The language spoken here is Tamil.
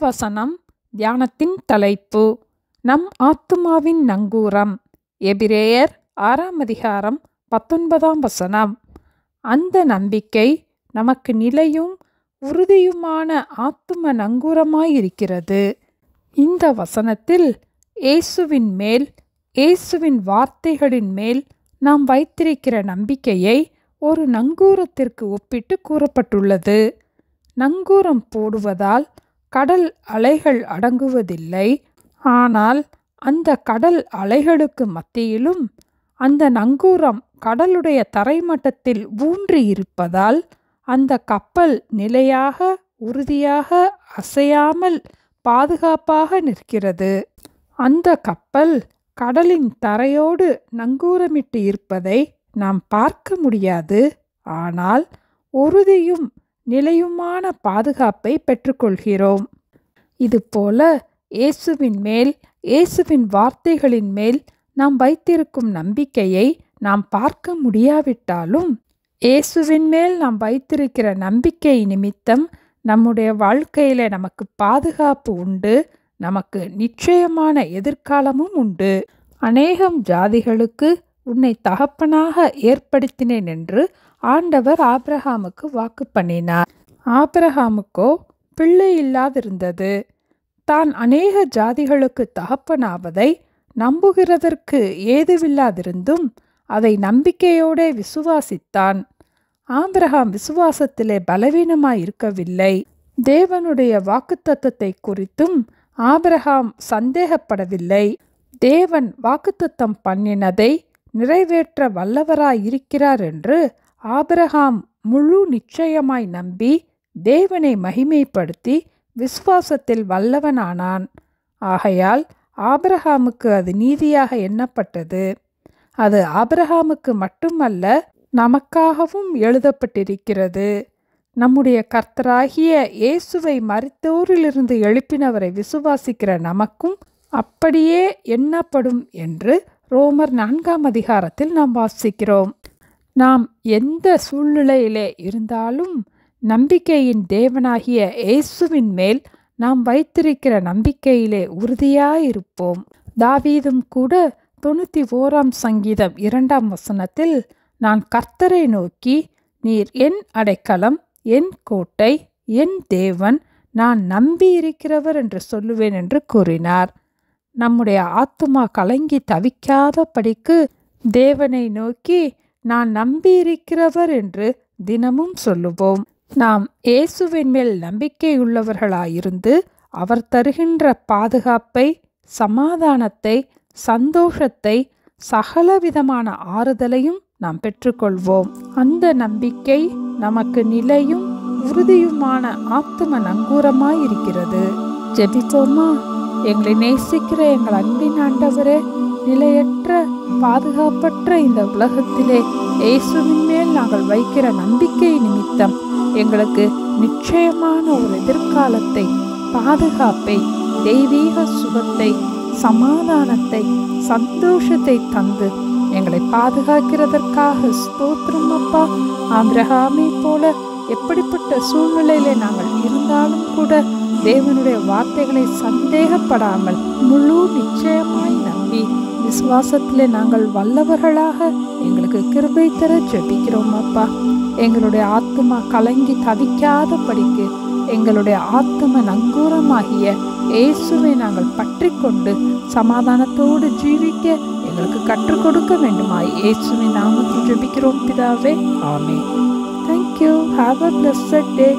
வசனம் தியானத்தின் தலைப்பு நம் ஆத்துமாவின் நங்கூரம். எபிரேயர் 6ஆம் அதிகாரம் 19ஆம் வசனம். அந்த நம்பிக்கை நமக்கு நிலையும் உறுதியுமான ஆத்தும நங்கூரமாயிருக்கிறது. இந்த வசனத்தில் இயேசுவின் மேல், இயேசுவின் வார்த்தைகளின் மேல் நாம் வைத்திருக்கிற நம்பிக்கையை ஒரு நங்கூரத்திற்கு ஒப்பிட்டு கூறப்பட்டுள்ளது. நங்கூரம் போடுவதால் கடல் அலைகள் அடங்குவதில்லை. ஆனால் அந்த கடல் அலைகளுக்கு மத்தியிலும் அந்த நங்கூரம் கடலுடைய தரைமட்டத்தில் ஊன்றி இருப்பதால் அந்த கப்பல் நிலையாக, உறுதியாக, அசையாமல் பாதுகாப்பாக நிற்கிறது. அந்த கப்பல் கடலின் தரையோடு நங்கூரமிட்டு இருப்பதை நாம் பார்க்க முடியாது. ஆனால் உறுதியும் நிலையுமான பாதுகாப்பை பெற்றுக்கொள்கிறோம். இதுபோல இயேசுவின் மேல், இயேசுவின் வார்த்தைகளின் மேல் நாம் வைத்திருக்கும் நம்பிக்கையை நாம் பார்க்க முடியாவிட்டாலும், இயேசுவின் மேல் நாம் வைத்திருக்கிற நம்பிக்கை நிமித்தம் நம்முடைய வாழ்க்கையில நமக்கு பாதுகாப்பு உண்டு, நமக்கு நிச்சயமான எதிர்காலமும் உண்டு. அநேகம் ஜாதிகளுக்கு உன்னை தகப்பனாக ஏற்படுத்தினேன் என்று ஆண்டவர் ஆபிரகாமுக்கு வாக்கு பண்ணினார். ஆபிரகாமுக்கோ பிள்ளை இல்லாதிருந்தது. தான் அநேக ஜாதிகளுக்கு தகப்பனாவதை நம்புகிறதற்கு ஏதுவில்லாதிருந்தும் அதை நம்பிக்கையோடே விசுவாசித்தான். ஆபிரகாம் விசுவாசத்திலே பலவீனமாயிருக்கவில்லை. தேவனுடைய வாக்குத்தத்தத்தை குறித்தும் ஆபிரகாம் சந்தேகப்படவில்லை. தேவன் வாக்குத்தத்தம் பண்ணினதை நிறைவேற்ற வல்லவராயிருக்கிறார் என்று ஆபிரகாம் முழு நிச்சயமாய் நம்பி தேவனை மகிமைப்படுத்தி விசுவாசத்தில் வல்லவனானான். ஆகையால் ஆபிரகாமுக்கு அது நீதியாக எண்ணப்பட்டது. அது ஆபிரகாமுக்கு மட்டுமல்ல, நமக்காகவும் எழுதப்பட்டிருக்கிறது. நம்முடைய கர்த்தராகிய இயேசுவை மரித்தோரிலிருந்து எழுப்பினவரை விசுவாசிக்கிற நமக்கும் அப்படியே எண்ணப்படும் என்று ரோமர் 4ஆம் அதிகாரத்தில் நாம் வாசிக்கிறோம். நாம் எந்த சூழ்நிலையிலே இருந்தாலும் நம்பிக்கையின் தேவனாகிய இயேசுவின் மேல் நாம் வைத்திருக்கிற நம்பிக்கையிலே உறுதியாயிருப்போம். தாவீதும் கூட 91ஆம் சங்கீதம் 2ஆம் வசனத்தில், நான் கர்த்தரை நோக்கி, நீர் என் அடைக்கலம், என் கோட்டை, என் தேவன், நான் நம்பியிருக்கிறவர் என்று சொல்லுவேன் என்று கூறினார். நம்முடைய ஆத்துமா கலங்கி தவிக்காதபடிக்கு தேவனை நோக்கி நான் நம்பியிருக்கிறவர் என்று தினமும் சொல்லுவோம். நாம் இயேசுவின் மேல் நம்பிக்கையுள்ளவர்களாயிருந்து அவர் தருகின்ற பாதுகாப்பை, சமாதானத்தை, சந்தோஷத்தை, சகலவிதமான ஆறுதலையும் நாம் பெற்றுக்கொள்வோம். அந்த நம்பிக்கை நமக்கு நிலையும் உறுதியுமான ஆத்தும நங்கூரமாயிருக்கிறது. ஜெபிப்போமா? எங்களை நேசிக்கிற எங்கள் அன்பின் ஆண்டவரே, நிலையற்ற பாதுகாப்பற்ற இந்த உலகத்திலே இயேசுவின் மேல் நாங்கள் வைக்கிற நம்பிக்கை நிமித்தம் எங்களுக்கு நிச்சயமான ஒரு எதிர்காலத்தை, பாதுகாப்பை, தெய்வீக சுகத்தை, சமாதானத்தை, சந்தோஷத்தை தந்து எங்களை பாதுகாக்கிறதற்காக ஸ்தோத்திரம் அப்பா. ஆபிரகாமை போல எப்படிப்பட்ட சூழ்நிலையிலே நாங்கள் இருந்தாலும் கூட தேவனுடைய வார்த்தைகளை சந்தேகப்படாமல் முழு நிச்சயமாய் நம்பி விசுவாசத்திலே நாங்கள் வல்லவர்களாக எங்களுக்கு கிருபை தர ஜெபிக்கிறோம் அப்பா. எங்களுடைய ஆத்துமா கலங்கி தவிக்காதபடிக்கு எங்களுடைய ஆத்தும நங்கூரமாகிய இயேசுவை நாங்கள் பற்றி கொண்டு சமாதானத்தோடு ஜீவிக்க எங்களுக்கு கற்றுக் கொடுக்க வேண்டுமாய் இயேசுவின் நாமத்தில் ஜெபிக்கிறோம் பிதாவே. ஆமென். Thank you. Have a blessed day.